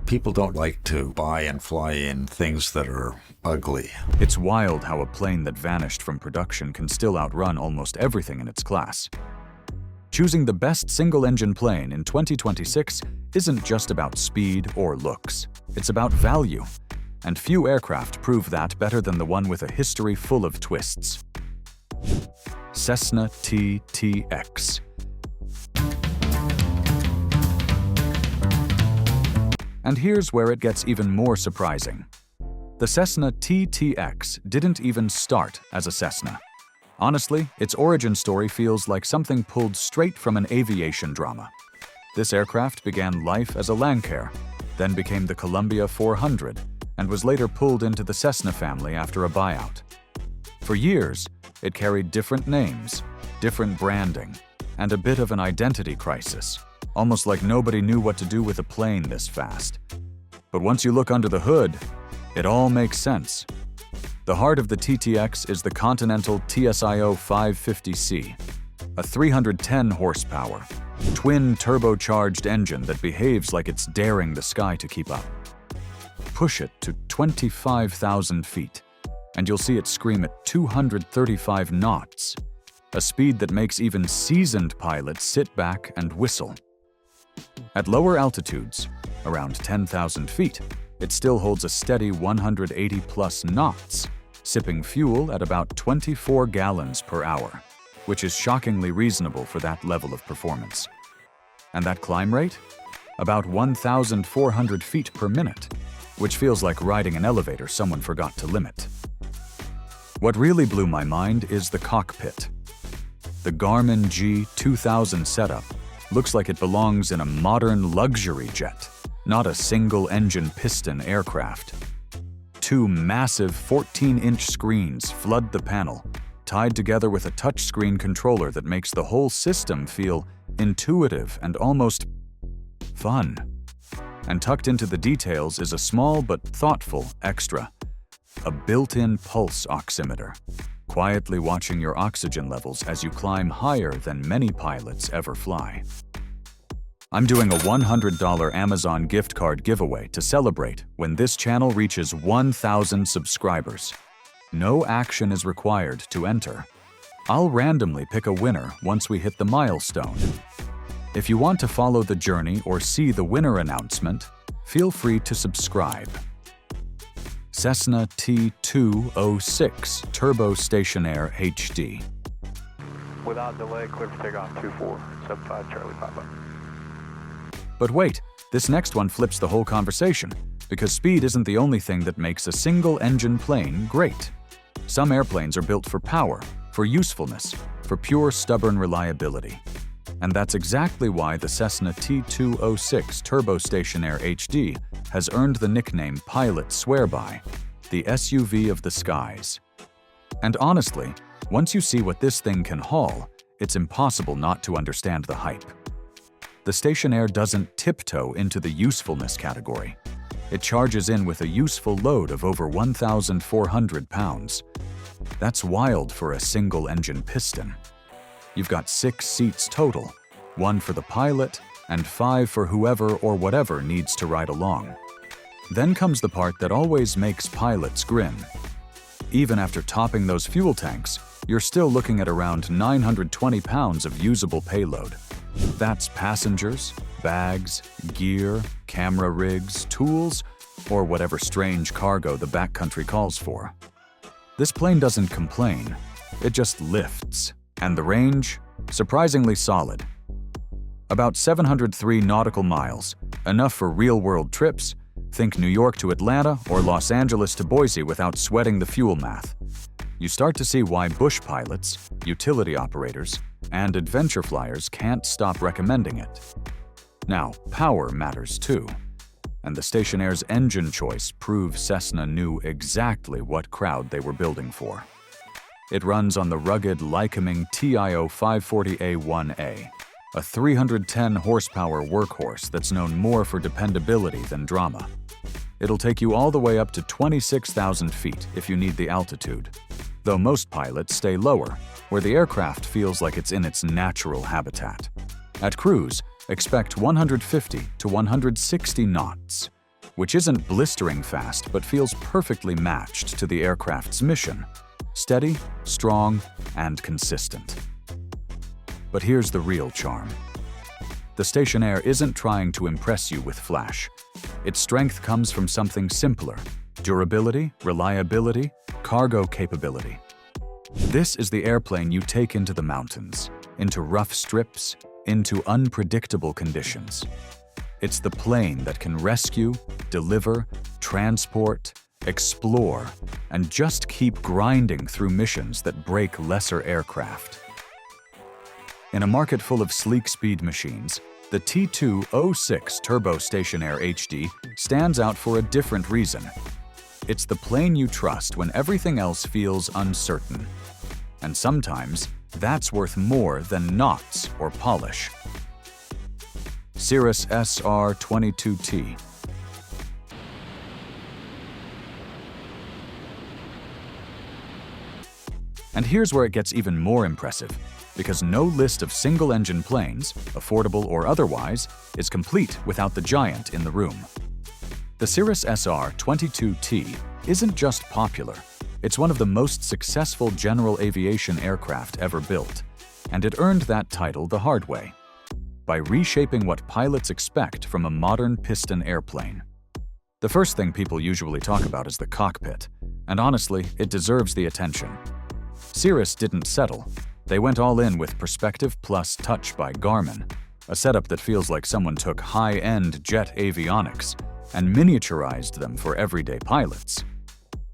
People don't like to buy and fly in things that are ugly. It's wild how a plane that vanished from production can still outrun almost everything in its class. Choosing the best single-engine plane in 2026 isn't just about speed or looks. It's about value. And few aircraft prove that better than the one with a history full of twists. Cessna TTX. And here's where it gets even more surprising. The Cessna TTX didn't even start as a Cessna. Honestly, its origin story feels like something pulled straight from an aviation drama. This aircraft began life as a Lancair, then became the Columbia 400, and was later pulled into the Cessna family after a buyout. For years, it carried different names, different branding, and a bit of an identity crisis. Almost like nobody knew what to do with a plane this fast. But once you look under the hood, it all makes sense. The heart of the TTX is the Continental TSIO 550C, a 310 horsepower, twin turbocharged engine that behaves like it's daring the sky to keep up. Push it to 25,000 feet, and you'll see it scream at 235 knots, a speed that makes even seasoned pilots sit back and whistle. At lower altitudes, around 10,000 feet, it still holds a steady 180-plus knots, sipping fuel at about 24 gallons per hour, which is shockingly reasonable for that level of performance. And that climb rate? About 1,400 feet per minute, which feels like riding an elevator someone forgot to limit. What really blew my mind is the cockpit. The Garmin G2000 setup looks like it belongs in a modern luxury jet, not a single-engine piston aircraft. Two massive 14-inch screens flood the panel, tied together with a touchscreen controller that makes the whole system feel intuitive and almost fun. And tucked into the details is a small but thoughtful extra, a built-in pulse oximeter, quietly watching your oxygen levels as you climb higher than many pilots ever fly. I'm doing a $100 Amazon gift card giveaway to celebrate when this channel reaches 1,000 subscribers. No action is required to enter. I'll randomly pick a winner once we hit the milestone. If you want to follow the journey or see the winner announcement, feel free to subscribe. Cessna T206 Turbo Stationair HD. Without delay, clear for takeoff 2475 Charlie Papa. But wait, this next one flips the whole conversation, because speed isn't the only thing that makes a single-engine plane great. Some airplanes are built for power, for usefulness, for pure stubborn reliability. And that's exactly why the Cessna T206 Turbo Stationair HD has earned the nickname pilots swear by, the SUV of the skies. And honestly, once you see what this thing can haul, it's impossible not to understand the hype. The Stationair doesn't tiptoe into the usefulness category. It charges in with a useful load of over 1,400 pounds. That's wild for a single-engine piston. You've got 6 seats total, 1 for the pilot and 5 for whoever or whatever needs to ride along. Then comes the part that always makes pilots grin. Even after topping those fuel tanks, you're still looking at around 920 pounds of usable payload. That's passengers, bags, gear, camera rigs, tools, or whatever strange cargo the backcountry calls for. This plane doesn't complain, it just lifts. And the range? Surprisingly solid. About 703 nautical miles, enough for real-world trips. Think New York to Atlanta or Los Angeles to Boise without sweating the fuel math. You start to see why bush pilots, utility operators, and adventure flyers can't stop recommending it. Now, power matters too. And the Stationair's engine choice proves Cessna knew exactly what crowd they were building for. It runs on the rugged Lycoming TIO 540A1A, a 310 horsepower workhorse that's known more for dependability than drama. It'll take you all the way up to 26,000 feet if you need the altitude, though most pilots stay lower, where the aircraft feels like it's in its natural habitat. At cruise, expect 150 to 160 knots. which isn't blistering fast but feels perfectly matched to the aircraft's mission: steady, strong, and consistent. But here's the real charm. The Stationair isn't trying to impress you with flash. Its strength comes from something simpler: durability, reliability, cargo capability. This is the airplane you take into the mountains, into rough strips, into unpredictable conditions. It's the plane that can rescue, deliver, transport, explore, and just keep grinding through missions that break lesser aircraft. In a market full of sleek speed machines, the T206 Turbo Stationair HD stands out for a different reason. It's the plane you trust when everything else feels uncertain. And sometimes, that's worth more than knots or polish. Cirrus SR22T. And here's where it gets even more impressive, because no list of single-engine planes, affordable or otherwise, is complete without the giant in the room. The Cirrus SR22T isn't just popular, it's one of the most successful general aviation aircraft ever built, and it earned that title the hard way, by reshaping what pilots expect from a modern piston airplane. The first thing people usually talk about is the cockpit, and honestly, it deserves the attention. Cirrus didn't settle. They went all in with Perspective Plus Touch by Garmin, a setup that feels like someone took high-end jet avionics and miniaturized them for everyday pilots.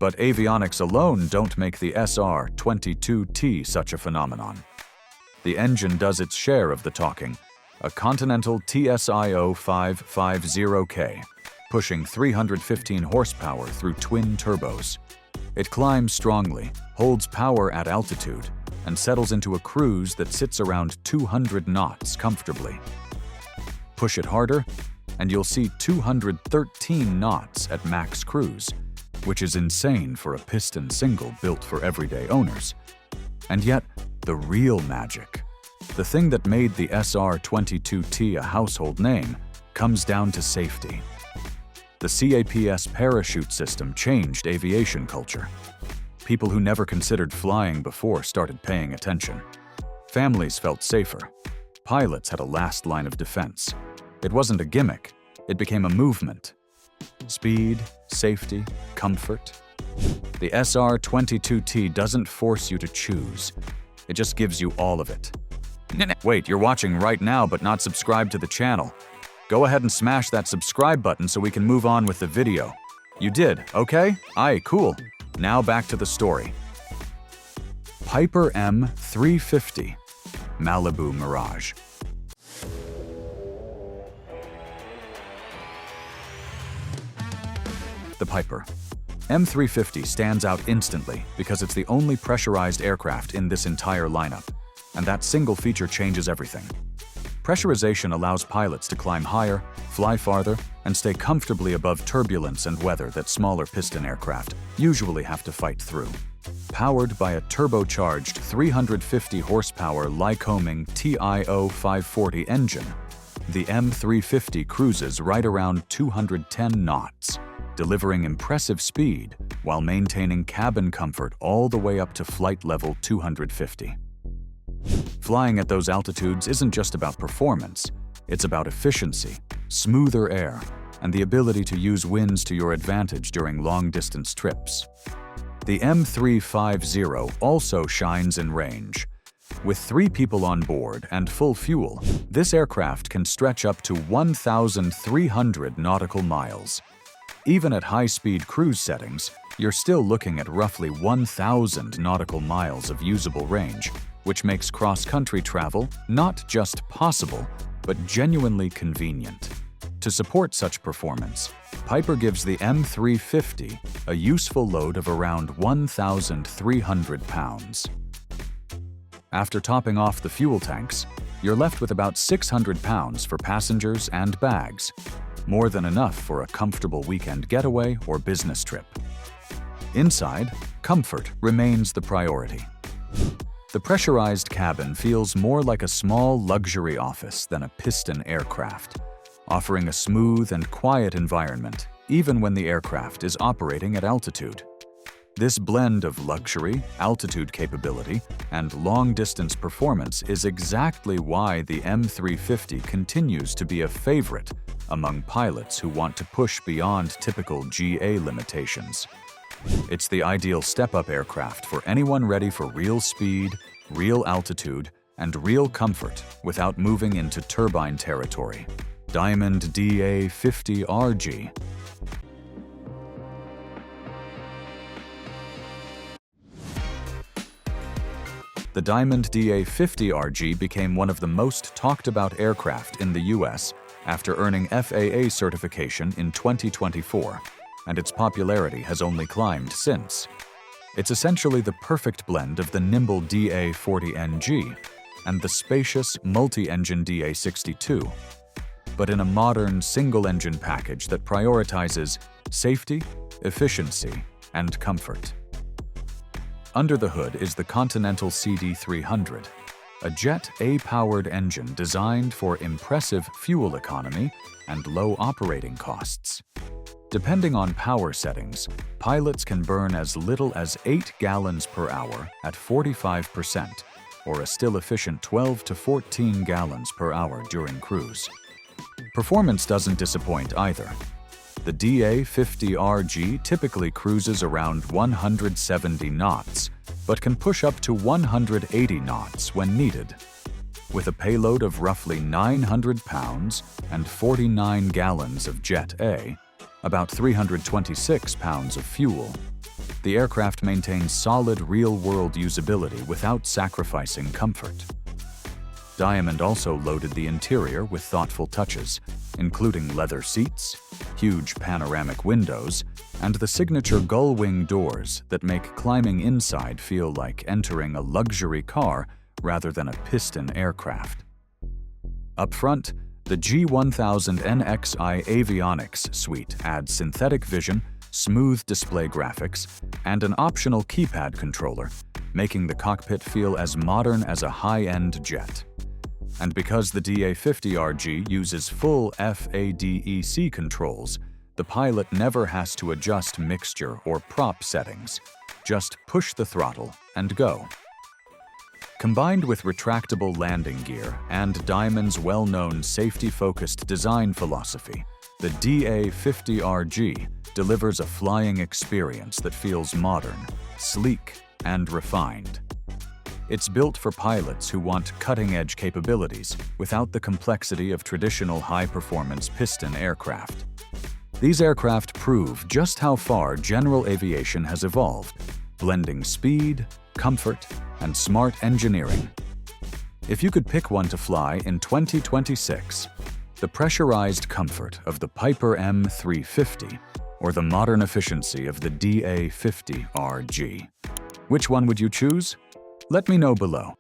But avionics alone don't make the SR22T such a phenomenon. The engine does its share of the talking, a Continental TSIO 550K, pushing 315 horsepower through twin turbos. It climbs strongly, holds power at altitude, and settles into a cruise that sits around 200 knots comfortably. Push it harder, and you'll see 213 knots at max cruise, which is insane for a piston single built for everyday owners. And yet, the real magic, the thing that made the SR22T a household name, comes down to safety. The CAPS parachute system changed aviation culture. People who never considered flying before started paying attention. Families felt safer. Pilots had a last line of defense. It wasn't a gimmick, it became a movement. Speed, safety, comfort. The SR22T doesn't force you to choose. It just gives you all of it. Wait, you're watching right now but not subscribed to the channel. Go ahead and smash that subscribe button so we can move on with the video. You did, okay? Aye, cool. Now back to the story. Piper M350 Malibu Mirage. The Piper M350 stands out instantly because it's the only pressurized aircraft in this entire lineup, and that single feature changes everything. Pressurization allows pilots to climb higher, fly farther, and stay comfortably above turbulence and weather that smaller piston aircraft usually have to fight through. Powered by a turbocharged 350 horsepower Lycoming TIO 540 engine, the M350 cruises right around 210 knots, delivering impressive speed while maintaining cabin comfort all the way up to flight level 250. Flying at those altitudes isn't just about performance, it's about efficiency, smoother air, and the ability to use winds to your advantage during long-distance trips. The M350 also shines in range. With 3 people on board and full fuel, this aircraft can stretch up to 1,300 nautical miles. Even at high-speed cruise settings, you're still looking at roughly 1,000 nautical miles of usable range, which makes cross-country travel not just possible, but genuinely convenient. To support such performance, Piper gives the M350 a useful load of around 1,300 pounds. After topping off the fuel tanks, you're left with about 600 pounds for passengers and bags, more than enough for a comfortable weekend getaway or business trip. Inside, comfort remains the priority. The pressurized cabin feels more like a small luxury office than a piston aircraft, offering a smooth and quiet environment even when the aircraft is operating at altitude. This blend of luxury, altitude capability, and long-distance performance is exactly why the M350 continues to be a favorite among pilots who want to push beyond typical GA limitations. It's the ideal step-up aircraft for anyone ready for real speed, real altitude, and real comfort without moving into turbine territory. Diamond DA50 RG. The Diamond DA50 RG became one of the most talked about aircraft in the US after earning FAA certification in 2024, and its popularity has only climbed since. It's essentially the perfect blend of the nimble DA40NG and the spacious multi-engine DA62, but in a modern single-engine package that prioritizes safety, efficiency, and comfort. Under the hood is the Continental CD300, a Jet A-powered engine designed for impressive fuel economy and low operating costs. Depending on power settings, pilots can burn as little as 8 gallons per hour at 45%, or a still efficient 12 to 14 gallons per hour during cruise. Performance doesn't disappoint either. The DA50 RG typically cruises around 170 knots, but can push up to 180 knots when needed. With a payload of roughly 900 pounds and 49 gallons of Jet A, about 326 pounds of fuel, the aircraft maintains solid real-world usability without sacrificing comfort. Diamond also loaded the interior with thoughtful touches, including leather seats, huge panoramic windows, and the signature gull-wing doors that make climbing inside feel like entering a luxury car rather than a piston aircraft. Up front, the G1000NXI avionics suite adds synthetic vision, smooth display graphics, and an optional keypad controller, making the cockpit feel as modern as a high-end jet. And because the DA50 RG uses full FADEC controls, the pilot never has to adjust mixture or prop settings. Just push the throttle and go. Combined with retractable landing gear and Diamond's well-known safety-focused design philosophy, the DA50 RG delivers a flying experience that feels modern, sleek, and refined. It's built for pilots who want cutting-edge capabilities without the complexity of traditional high-performance piston aircraft. These aircraft prove just how far general aviation has evolved, blending speed, comfort, and smart engineering. If you could pick one to fly in 2026, the pressurized comfort of the Piper M350 or the modern efficiency of the DA50 RG, which one would you choose? Let me know below.